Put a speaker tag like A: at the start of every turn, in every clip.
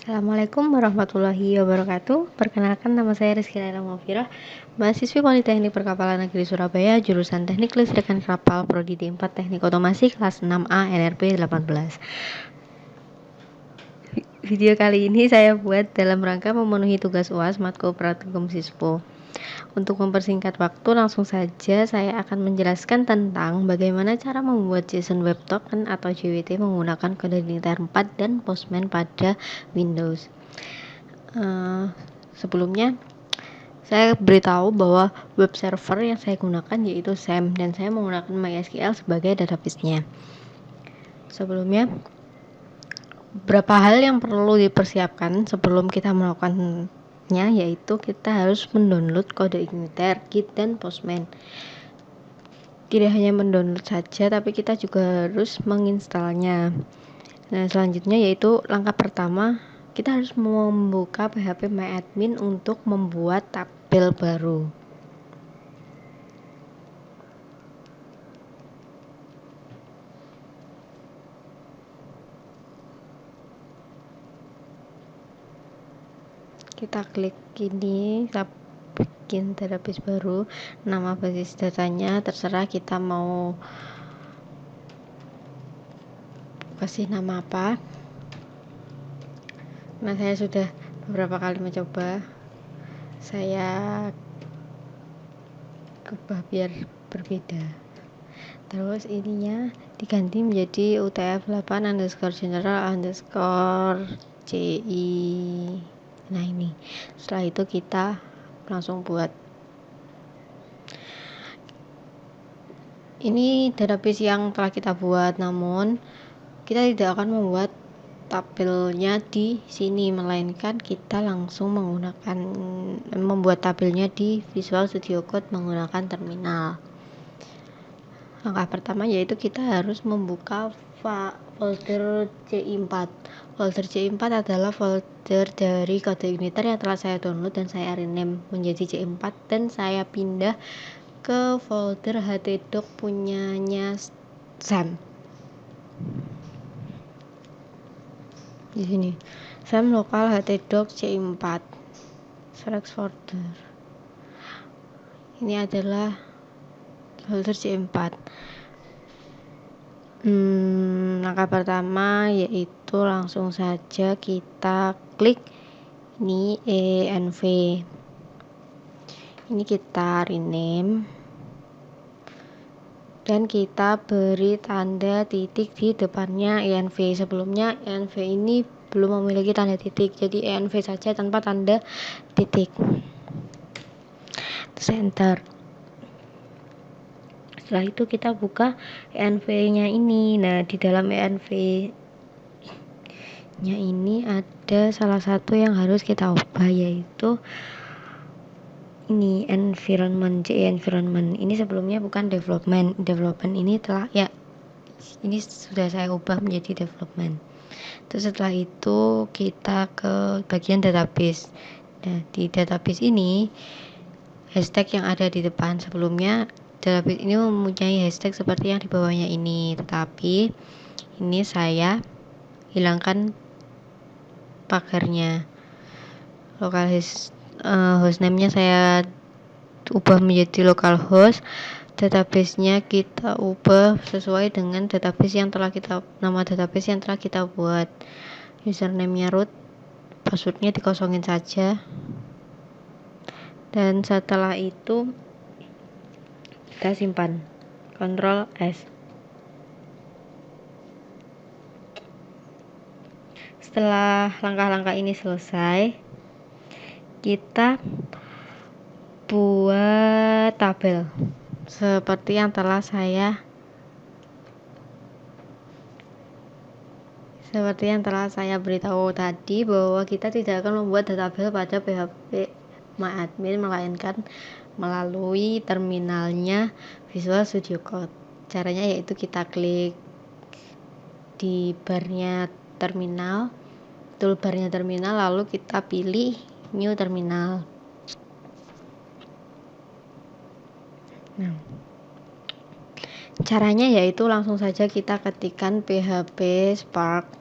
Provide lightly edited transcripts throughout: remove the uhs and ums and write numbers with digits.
A: Assalamualaikum warahmatullahi wabarakatuh. Perkenalkan, nama saya Rizky Laila Mufirah, mahasiswi Politeknik Perkapalan Negeri Surabaya, jurusan Teknik Listrikan Kapal, Prodi D4 Teknik Otomasi, kelas 6A NRP 18. Video kali ini saya buat dalam rangka memenuhi tugas UAS matkul Praktikum Sispo. Untuk mempersingkat waktu, langsung saja saya akan menjelaskan tentang bagaimana cara membuat JSON Web Token atau JWT menggunakan kode Linter 4 dan Postman pada Windows. Sebelumnya, saya beritahu bahwa web server yang saya gunakan yaitu SAM, dan saya menggunakan MySQL sebagai database-nya. Sebelumnya, beberapa hal yang perlu dipersiapkan sebelum kita melakukan, yaitu kita harus mendownload kode Igniter, Git, dan Postman. Tidak hanya mendownload saja, tapi kita juga harus menginstalnya. Nah, selanjutnya yaitu langkah pertama, kita harus membuka PHP MyAdmin untuk membuat tabel baru. Kita klik ini, kita bikin database baru, nama basis datanya terserah kita mau kasih nama apa. Nah, saya sudah beberapa kali mencoba, saya ubah biar berbeda. Terus ininya diganti menjadi utf8_general_ci. Nah, ini setelah itu kita langsung buat. Ini database yang telah kita buat, namun kita tidak akan membuat tabelnya di sini, melainkan kita langsung membuat tabelnya di Visual Studio Code menggunakan terminal. Langkah pertama yaitu kita harus membuka folder CI4. Folder CI4 adalah folder dari kode Igniter yang telah saya download dan saya rename menjadi CI4, dan saya pindah ke folder htdoc punyanya SAM. Di sini SAM lokal htdoc CI4, select folder. Ini adalah folder CI4. Langkah pertama yaitu langsung saja kita klik ini env. Ini kita rename dan kita beri tanda titik di depannya env. Sebelumnya env ini belum memiliki tanda titik, jadi env saja tanpa tanda titik. Enter. Setelah itu kita buka env-nya ini. Nah, di dalam env-nya ini ada salah satu yang harus kita ubah, yaitu ini environment, environment. Ini sebelumnya bukan development. Development ini ini sudah saya ubah menjadi development. Terus setelah itu kita ke bagian database. Nah, di database ini hashtag yang ada di depan, sebelumnya database ini mempunyai hashtag seperti yang di bawahnya ini, tetapi ini saya hilangkan pagarnya. Hostname-nya saya ubah menjadi localhost. Database-nya kita ubah sesuai dengan nama database yang telah kita buat. Username-nya root, password-nya dikosongin saja. Dan setelah itu kita simpan, Ctrl S. Setelah langkah-langkah ini selesai, kita buat tabel seperti yang telah saya beritahu tadi, bahwa kita tidak akan membuat tabel pada PHP MyAdmin, melainkan melalui terminalnya Visual Studio Code. Caranya yaitu kita klik di barnya terminal, toolbarnya terminal, lalu kita pilih New Terminal. Nah, caranya yaitu langsung saja kita ketikkan PHP Spark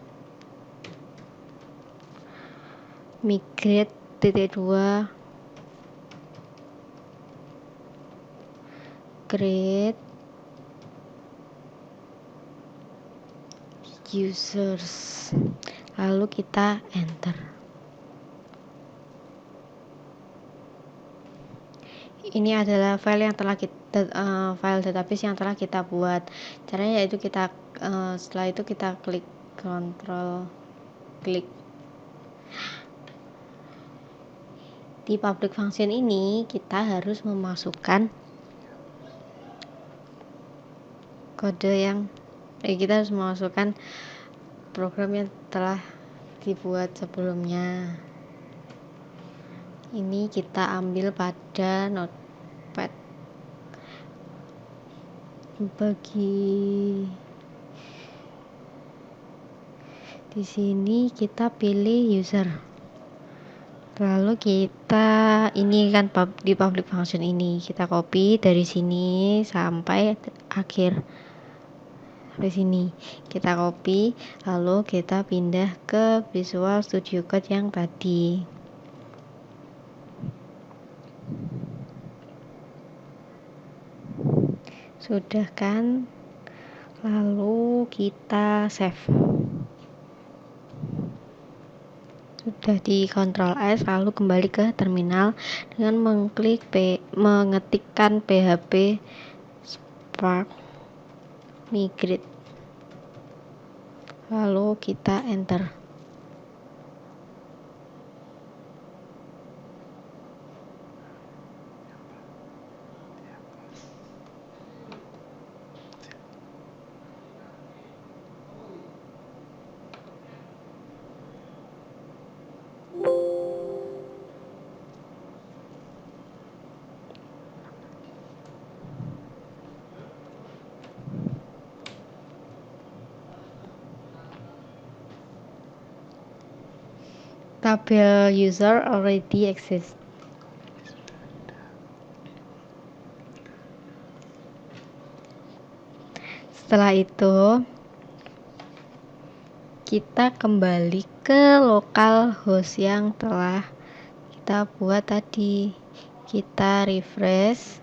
A: migrate -2 create users, lalu kita enter. Ini adalah file yang telah kita file database yang telah kita buat. Caranya yaitu kita setelah itu kita klik klik di public function ini, kita harus memasukkan kode yang kita harus memasukkan program yang telah dibuat sebelumnya. Ini kita ambil pada notepad. Bagi di sini kita pilih user. Lalu kita ini kan di public function ini kita copy dari sini sampai akhir. Sampai sini kita copy, lalu kita pindah ke Visual Studio Code yang tadi. Sudah kan? Lalu kita save. Sudah di Ctrl S, lalu kembali ke terminal dengan mengetikkan php spark migrate, lalu kita enter. Tabel user already exists. Setelah itu kita kembali ke localhost yang telah kita buat tadi. Kita refresh.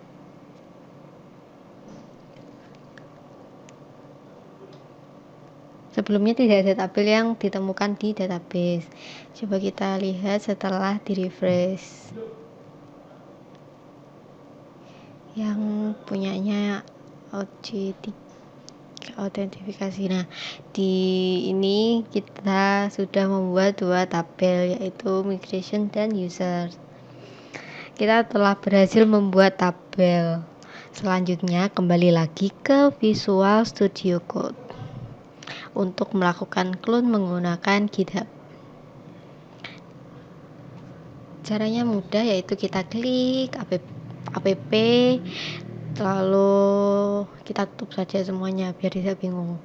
A: Sebelumnya tidak ada tabel yang ditemukan di database. Coba kita lihat setelah di refresh. Yang punyanya autentifikasi. Nah, di ini kita sudah membuat dua tabel, yaitu migration dan user. Kita telah berhasil membuat tabel. Selanjutnya kembali lagi ke Visual Studio Code untuk melakukan clone menggunakan GitHub. Caranya mudah, yaitu kita klik app, lalu kita tutup saja semuanya biar tidak bingung.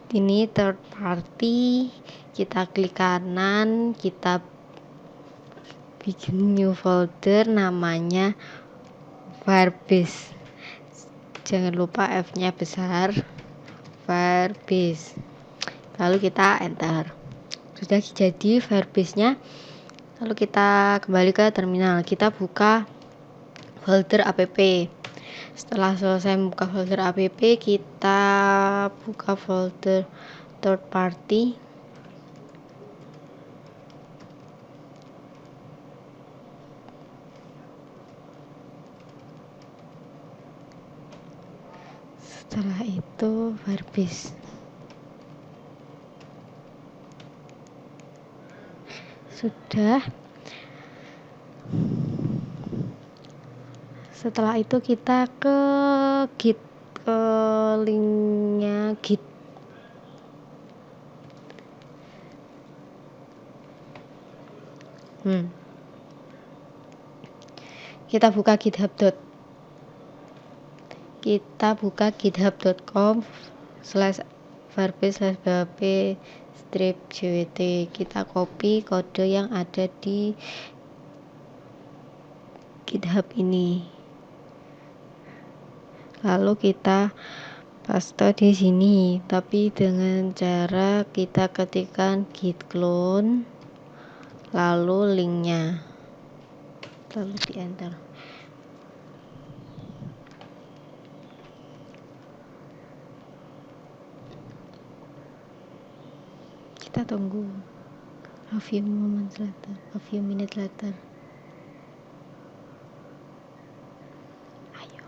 A: Ini third party, kita klik kanan, kita bikin new folder namanya Firebase. Jangan lupa F-nya besar, Firebase. Lalu kita enter. Sudah jadi Firebase-nya. Lalu kita kembali ke terminal. Kita buka folder app. Setelah selesai buka folder app, kita buka folder third party. Setelah itu Firebase. Sudah. Setelah itu kita ke Git, ke linknya Git. Kita buka github.com/firebase/php-jwt. Kita copy kode yang ada di GitHub ini. Lalu kita paste di sini, tapi dengan cara kita ketikkan git clone lalu linknya, lalu di enter. Kita tunggu a few minutes later. Ayo.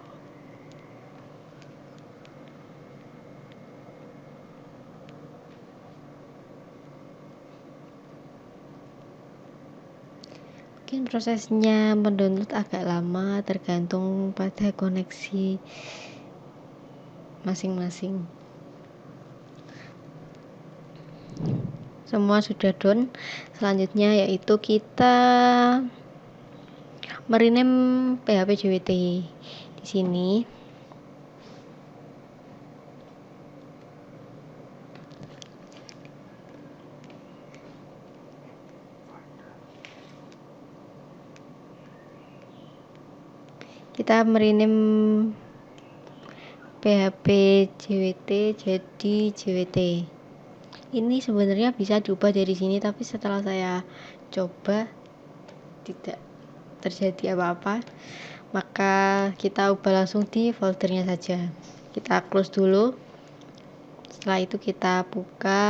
A: Mungkin prosesnya mendownload agak lama, tergantung pada koneksi masing-masing. Semua sudah done. Selanjutnya yaitu kita merename PHP JWT. Di sini kita merename PHP JWT jadi JWT. Ini sebenarnya bisa diubah dari sini, tapi setelah saya coba tidak terjadi apa-apa, maka kita ubah langsung di foldernya saja. Kita close dulu. Setelah itu kita buka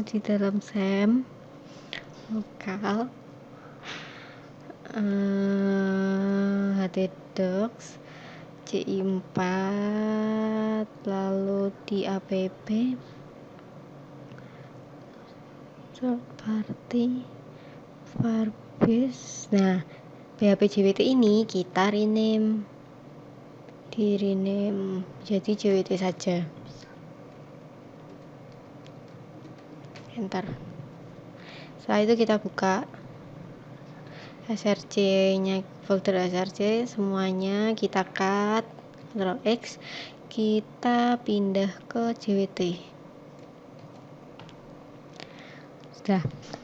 A: di dalam SAM lokal htdocs CI4, lalu di app third party Firebase. Nah, PHP JWT ini kita rename jadi JWT saja. Enter. Setelah itu kita buka src-nya, folder src semuanya kita cut, Ctrl X, kita pindah ke JWT.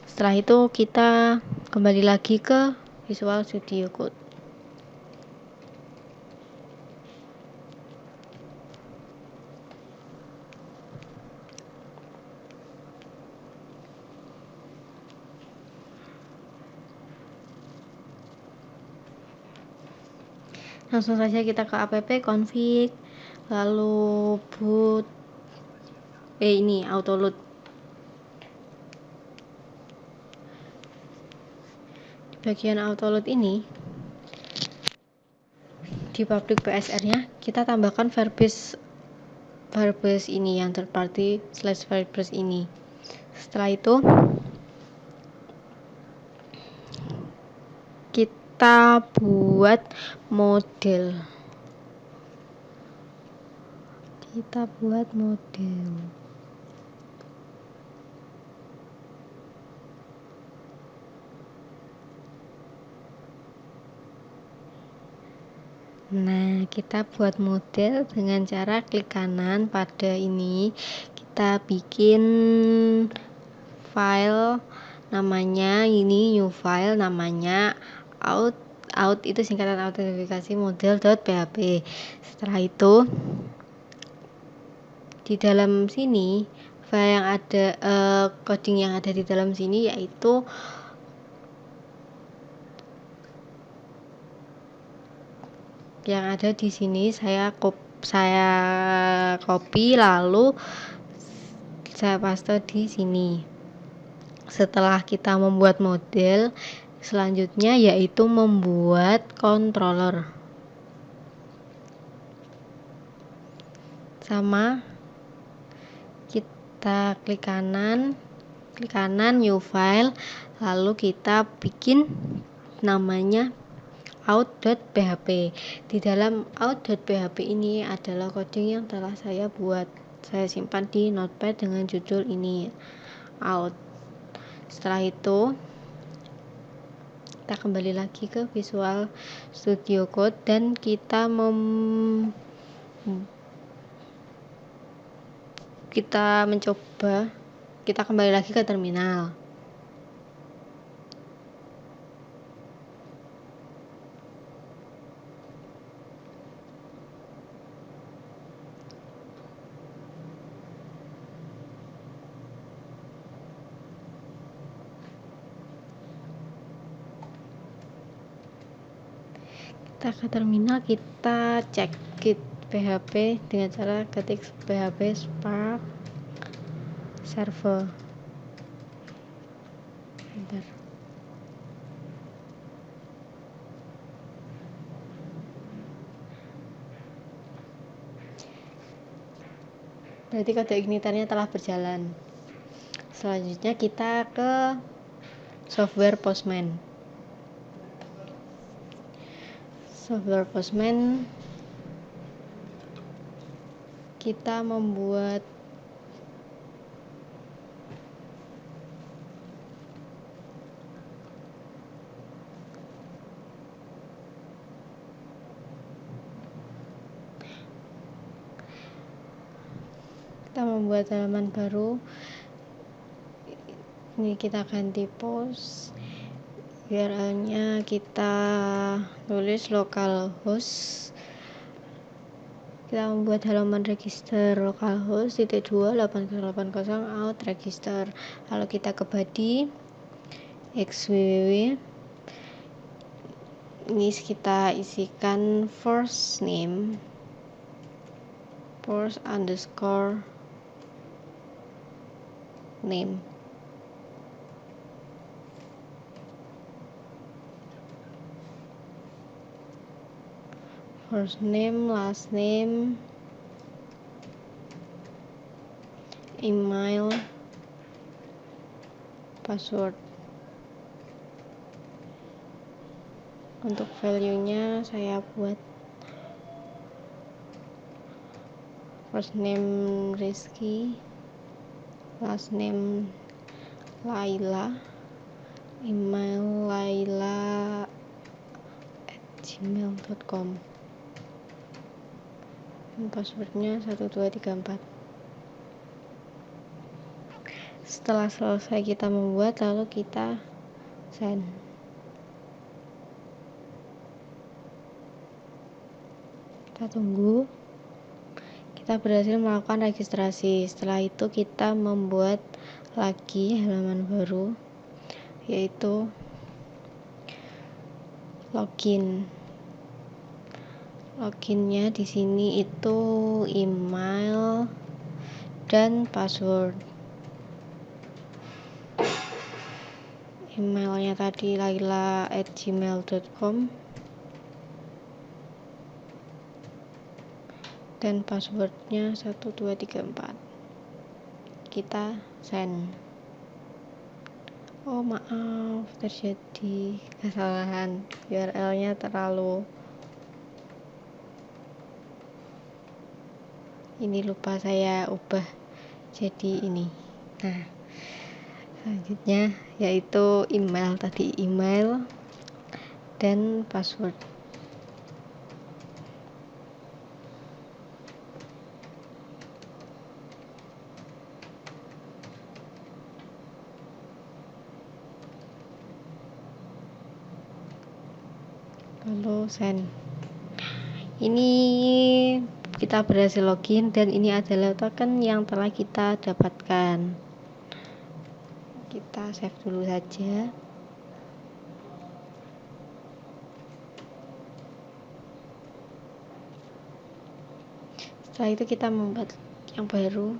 A: Setelah itu kita kembali lagi ke Visual Studio Code. Langsung saja kita ke app config, lalu boot ini autoload. Di bagian autoload ini, di public PSR nya kita tambahkan Firebase ini yang third party /Firebase ini. Setelah itu kita buat model. Nah, kita buat model dengan cara klik kanan pada ini, kita bikin file namanya ini, new file namanya out itu singkatan autentifikasi model.php. Setelah itu di dalam sini file yang ada coding yang ada di dalam sini yaitu yang ada di sini saya copy lalu saya paste di sini. Setelah kita membuat model, selanjutnya yaitu membuat controller. Sama, kita klik kanan new file, lalu kita bikin namanya out.php. Di dalam out.php ini adalah coding yang telah saya buat. Saya simpan di notepad dengan judul ini, out. Setelah itu kita kembali lagi ke Visual Studio Code dan kita mencoba, kita kembali lagi ke terminal. Kita ke terminal, kita cek git PHP dengan cara ketik PHP Spark server. Bentar. Berarti kode igniternya telah berjalan. Selanjutnya kita ke software Postman. Software Postman, kita membuat halaman baru. Ini kita ganti post, URL-nya kita tulis localhost. Kita membuat halaman register localhost /2 out register. Lalu kita ke body xww. Ini kita isikan first name first underscore name. First name, last name, email, password. Untuk value-nya saya buat first name Rizky, last name Laila, email laila@gmail.com, dan passwordnya 1234. Setelah selesai kita membuat, lalu kita send. Kita tunggu. Kita berhasil melakukan registrasi. Setelah itu kita membuat lagi halaman baru, yaitu login. Loginnya di sini itu email dan password. Emailnya tadi laila@gmail.com dan passwordnya 1234. Kita send. Oh maaf, terjadi kesalahan, URL-nya terlalu ini, lupa saya ubah jadi ini. Nah, selanjutnya yaitu email tadi, email dan password. Lalu send. Ini kita berhasil login dan ini adalah token yang telah kita dapatkan. Kita save dulu saja. Setelah itu kita membuat yang baru,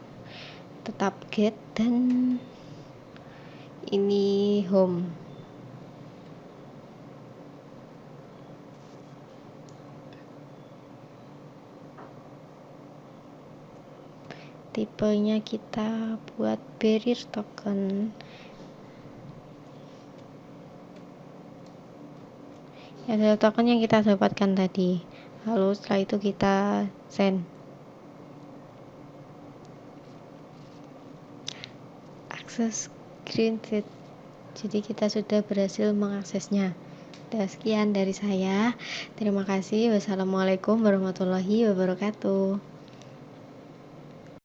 A: tetap get, dan ini home. Tipenya kita buat barrier token. Ini adalah token yang kita dapatkan tadi. Lalu setelah itu kita send. Akses granted. Jadi kita sudah berhasil mengaksesnya. Sekian dari saya. Terima kasih. Wassalamualaikum warahmatullahi wabarakatuh.